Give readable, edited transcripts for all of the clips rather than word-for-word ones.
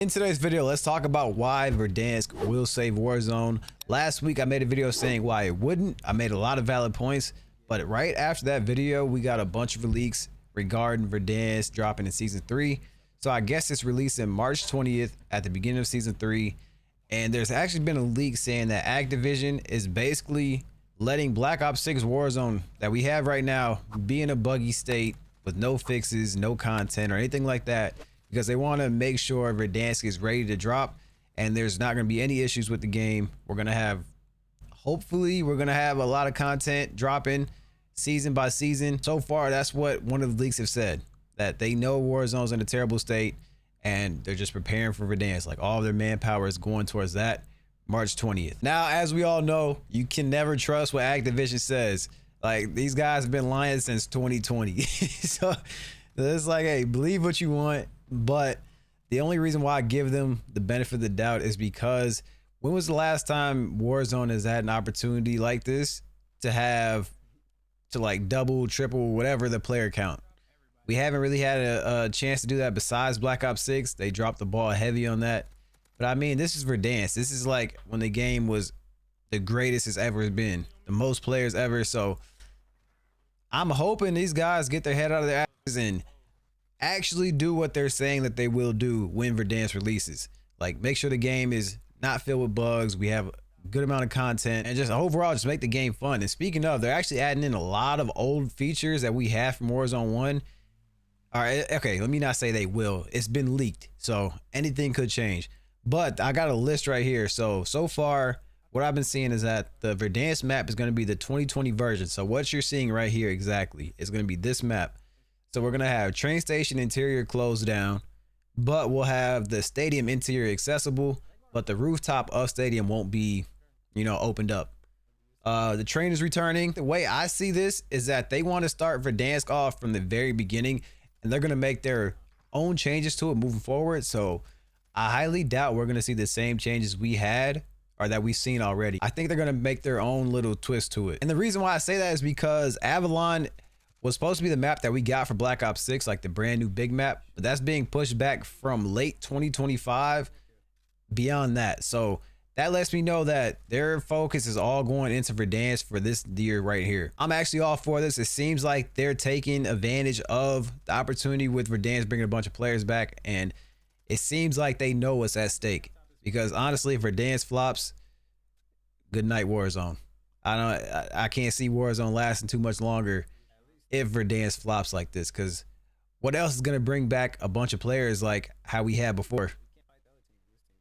In today's video, let's talk about why Verdansk will save Warzone. Last week, I made a video saying why it wouldn't. I made a lot of valid points, but right after that video, we got a bunch of leaks regarding Verdansk dropping in Season 3. So I guess it's released in March 20th at the beginning of Season 3. And there's actually been a leak saying that Activision is basically letting Black Ops 6 Warzone that we have right now be in a buggy state with no fixes, no content or anything like that, because they want to make sure Verdansk is ready to drop and there's not going to be any issues with the game. Hopefully we're going to have a lot of content dropping season by season. So far, that's what one of the leaks have said, that they know Warzone's in a terrible state and they're just preparing for Verdansk. Like, all of their manpower is going towards that March 20th. Now, as we all know, you can never trust what Activision says. Like, these guys have been lying since 2020. So it's like, hey, believe what you want. But the only reason why I give them the benefit of the doubt is because when was the last time Warzone has had an opportunity like this to like double, triple, whatever the player count? We haven't really had a chance to do that besides Black Ops 6. They dropped the ball heavy on that. But I mean, this is Verdansk. This is like when the game was the greatest it's ever been, the most players ever. So I'm hoping these guys get their head out of their asses and actually do what they're saying that they will do when Verdansk releases. Like, make sure the game is not filled with bugs, we have a good amount of content, and just overall just make the game fun. And speaking of, they're actually adding in a lot of old features that we have from Warzone 1. All right, okay, let me not say they will. It's been leaked, so anything could change. But I got a list right here. So far, what I've been seeing is that the Verdansk map is going to be the 2020 version. So what you're seeing right here exactly is going to be this map. So we're going to have train station interior closed down, but we'll have the stadium interior accessible, but the rooftop of stadium won't be, opened up. The train is returning. The way I see this is that they want to start Verdansk off from the very beginning, and they're going to make their own changes to it moving forward. So I highly doubt we're going to see the same changes we had or that we've seen already. I think they're going to make their own little twist to it. And the reason why I say that is because Avalon was supposed to be the map that we got for Black Ops 6, like the brand new big map, but that's being pushed back from late 2025 beyond that. So that lets me know that their focus is all going into Verdansk for this year right here. I'm actually all for this. It seems like they're taking advantage of the opportunity with Verdansk bringing a bunch of players back, and it seems like they know what's at stake. Because honestly, if Verdansk flops, good night Warzone. I can't see Warzone lasting too much longer if Verdansk flops like this, because what else is going to bring back a bunch of players like how we had before?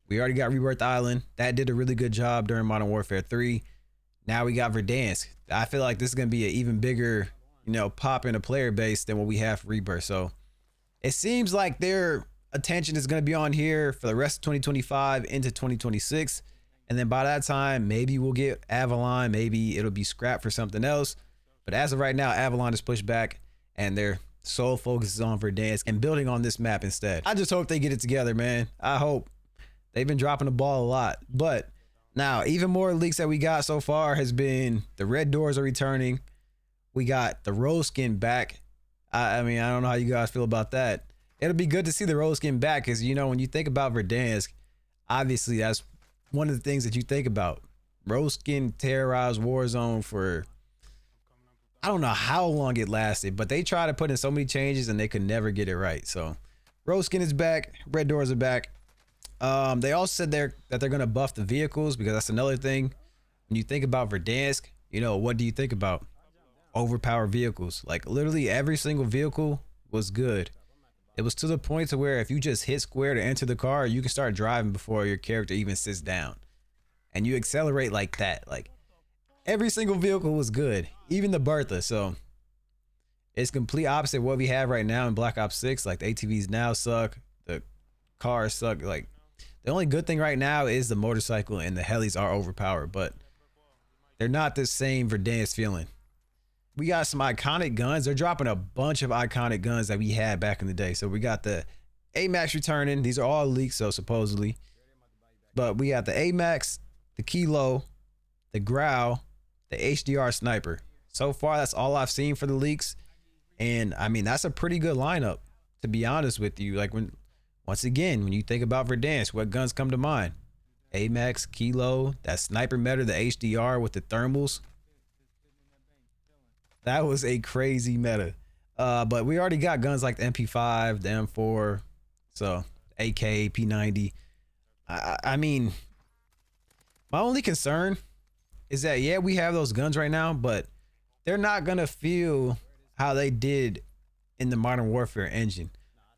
We already got Rebirth Island. That did a really good job during Modern Warfare 3. Now we got Verdansk. I feel like this is going to be an even bigger, pop in a player base than what we have for Rebirth. So it seems like their attention is going to be on here for the rest of 2025 into 2026. And then by that time, maybe we'll get Avalon. Maybe it'll be scrapped for something else. But as of right now, Avalon is pushed back and their sole focus is on Verdansk and building on this map instead. I just hope they get it together, man. I hope. They've been dropping the ball a lot. But now, even more leaks that we got so far has been the red doors are returning. We got the rose skin back. I mean, I don't know how you guys feel about that. It'll be good to see the rose skin back because, when you think about Verdansk, obviously that's one of the things that you think about. Rose skin terrorized Warzone for, I don't know how long it lasted, but they tried to put in so many changes and they could never get it right. So rose skin is back. Red doors are back. They also said that they're going to buff the vehicles, because that's another thing. When you think about Verdansk, what do you think about? Overpowered vehicles. Like, literally every single vehicle was good. It was to the point to where if you just hit square to enter the car, you can start driving before your character even sits down. And you accelerate like that. Like, every single vehicle was good, even the Bertha. So it's complete opposite of what we have right now in Black Ops 6. Like, the ATVs now suck, the cars suck. Like, the only good thing right now is the motorcycle and the helis are overpowered, but they're not the same Verdansk feeling. We got some iconic guns. They're dropping a bunch of iconic guns that we had back in the day. So we got the AMAX returning. These are all leaks, so supposedly. But we got the AMAX, the Kilo, the Growl, the HDR Sniper. So far, that's all I've seen for the leaks. And I mean, that's a pretty good lineup, to be honest with you. Like, when Once again, when you think about Verdansk, what guns come to mind? AMAX, Kilo, that sniper meta, the HDR with the thermals. That was a crazy meta. But we already got guns like the MP5, the M4, so AK, P90. I mean, my only concern is that, yeah, we have those guns right now, but they're not going to feel how they did in the Modern Warfare engine.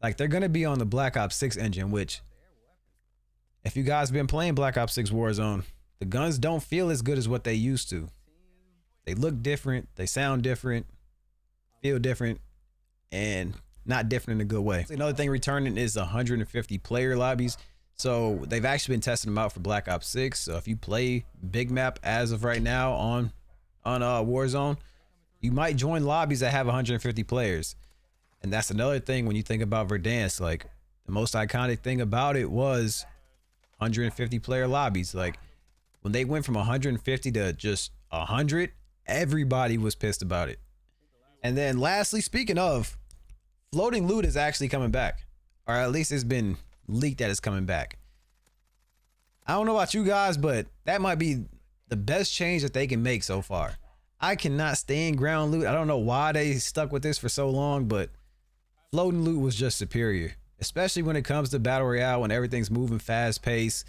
Like, they're going to be on the Black Ops 6 engine, which, if you guys been playing Black Ops 6 Warzone, the guns don't feel as good as what they used to. They look different, they sound different, feel different, and not different in a good way. Another thing returning is 150 player lobbies. So they've actually been testing them out for Black Ops 6. So if you play big map as of right now on Warzone, you might join lobbies that have 150 players. And that's another thing when you think about Verdansk. Like, the most iconic thing about it was 150 player lobbies. Like, when they went from 150 to just 100, everybody was pissed about it. And then lastly, speaking of, floating loot is actually coming back, or at least it's been leaked that it's coming back. I don't know about you guys, but that might be the best change that they can make so far. I cannot stand ground loot. I don't know why they stuck with this for so long, but floating loot was just superior, especially when it comes to battle royale, when everything's moving fast paced.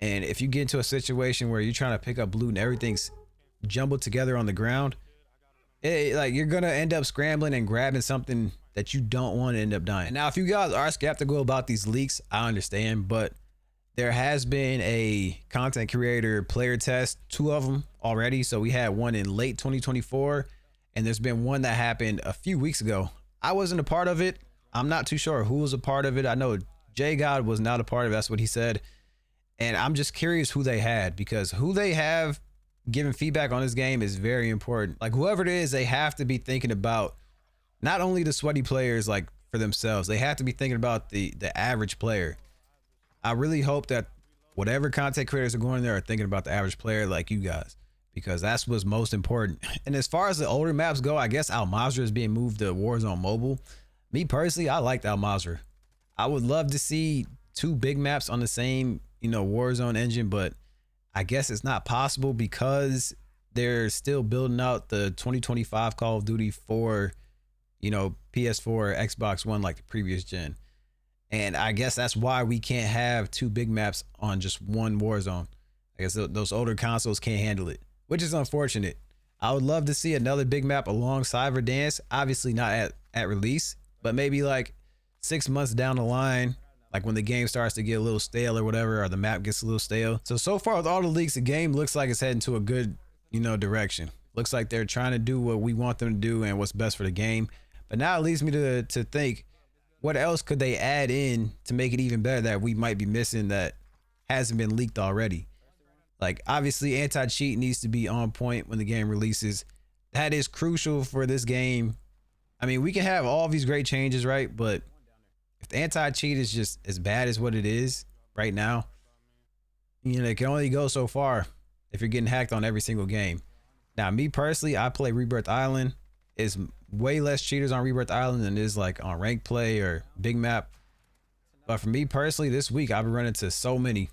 And if you get into a situation where you're trying to pick up loot and everything's jumbled together on the ground, like, you're gonna end up scrambling and grabbing something that you don't want to end up dying. Now, if you guys are skeptical about these leaks, I understand, but there has been a content creator player test, 2 of them already. So we had one in late 2024, and there's been one that happened a few weeks ago. I wasn't a part of it. I'm not too sure who was a part of it. I know J God was not a part of it. That's what he said. And I'm just curious who they had, because who they have giving feedback on this game is very important. Like, whoever it is, they have to be thinking about not only the sweaty players, like, for themselves, they have to be thinking about the average player. I really hope that whatever content creators are going there are thinking about the average player like you guys, because that's what's most important. And as far as the older maps go, I guess Al Mazrah is being moved to Warzone Mobile. Me personally, I liked Al Mazrah. I would love to see 2 big maps on the same, Warzone engine, but I guess it's not possible because they're still building out the 2025 Call of Duty for, PS4, Xbox One, like the previous gen. And I guess that's why we can't have 2 big maps on just one Warzone. I guess those older consoles can't handle it, which is unfortunate. I would love to see another big map alongside Verdansk. Obviously not at release, but maybe like 6 months down the line, like when the game starts to get a little stale or whatever, or the map gets a little stale. So far with all the leaks, the game looks like it's heading to a good, direction. Looks like they're trying to do what we want them to do and what's best for the game. But now it leads me to think, what else could they add in to make it even better that we might be missing that hasn't been leaked already? Like, obviously anti-cheat needs to be on point when the game releases. That is crucial for this game. I mean, we can have all these great changes, right? But if the anti-cheat is just as bad as what it is right now, it can only go so far if you're getting hacked on every single game. Now, me personally, I play Rebirth Island. It's way less cheaters on Rebirth Island than it is like on ranked play or big map. But for me personally, this week I've been running into so many.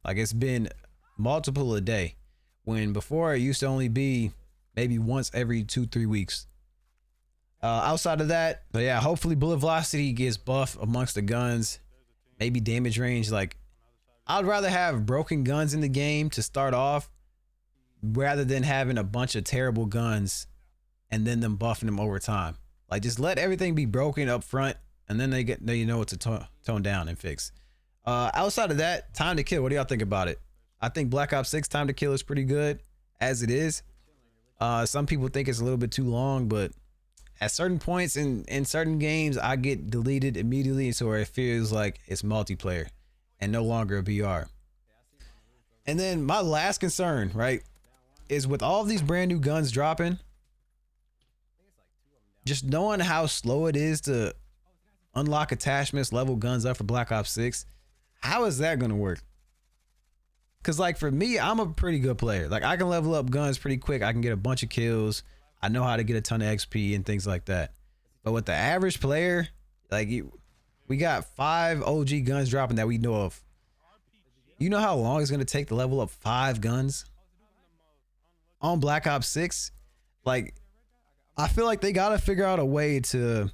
Like, it's been multiple a day, when before it used to only be maybe once every 2-3 weeks. Outside of that, but yeah, hopefully bullet velocity gets buff amongst the guns, maybe damage range. Like, I'd rather have broken guns in the game to start off rather than having a bunch of terrible guns and then them buffing them over time. Like, just let everything be broken up front, and then they know what to tone down and fix. Outside of that, time to kill. What do y'all think about it? I think Black Ops 6 time to kill is pretty good as it is. Some people think it's a little bit too long, but at certain points in certain games, I get deleted immediately, so it feels like it's multiplayer and no longer a BR. And then my last concern, right, is with all of these brand new guns dropping, just knowing how slow it is to unlock attachments, level guns up for Black Ops 6, how is that going to work? Because, like, for me, I'm a pretty good player. Like, I can level up guns pretty quick. I can get a bunch of kills. I know how to get a ton of XP and things like that. But with the average player, like, We got 5 OG guns dropping that we know of. You know how long it's gonna take to level up 5 guns on Black Ops 6? Like, I feel like they gotta figure out a way to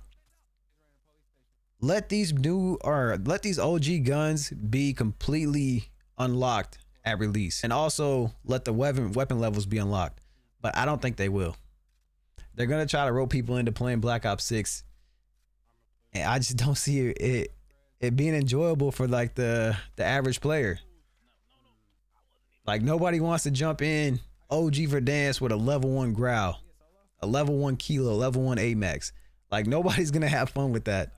let these OG guns be completely unlocked at release, and also let the weapon levels be unlocked. But I don't think they will. They're gonna try to rope people into playing Black Ops 6, and I just don't see it being enjoyable for like the average player. Like, nobody wants to jump in OG Verdansk with a level 1 growl, a level 1 kilo, level 1 AMAX. Like, nobody's gonna have fun with that.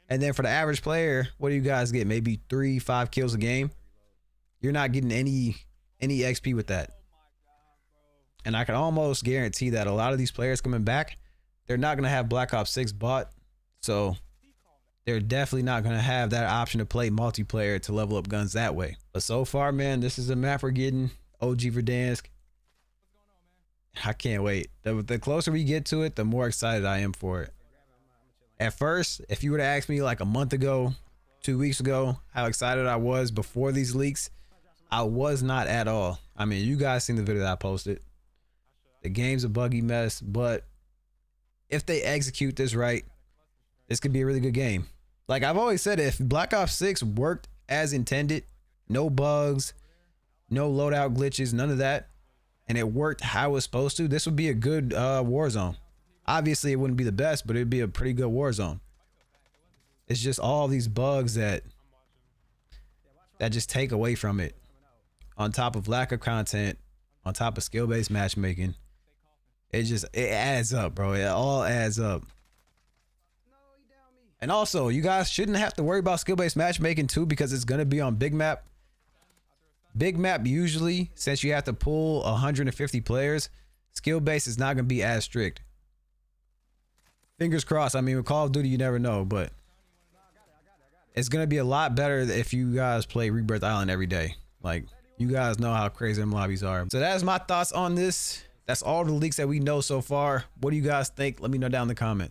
And then for the average player, what do you guys get? Maybe 3-5 kills a game. You're not getting any XP with that. And I can almost guarantee that a lot of these players coming back, they're not gonna have Black Ops 6 bought, so they're definitely not gonna have that option to play multiplayer to level up guns that way. But so far, man, this is a map we're getting. OG Verdansk. I can't wait. The closer we get to it, the more excited I am for it. At first, if you were to ask me like a month ago, 2 weeks ago, how excited I was before these leaks, I was not at all. I mean, you guys seen the video that I posted. The game's a buggy mess, but if they execute this right, this could be a really good game. Like I've always said, if Black Ops 6 worked as intended, no bugs, no loadout glitches, none of that, and it worked how it was supposed to, this would be a good Warzone. Obviously, it wouldn't be the best, but it'd be a pretty good Warzone. It's just all these bugs that just take away from it, on top of lack of content, on top of skill-based matchmaking. It adds up, bro. It all adds up. And also, you guys shouldn't have to worry about skill-based matchmaking too, because it's gonna be on big map. Big map, usually, since you have to pull 150 players, skill-based is not gonna be as strict. Fingers crossed. I mean, with Call of Duty, you never know, but it's gonna be a lot better if you guys play Rebirth Island every day. Like, you guys know how crazy them lobbies are. So that's my thoughts on this. That's all the leaks that we know so far. What do you guys think? Let me know down in the comments.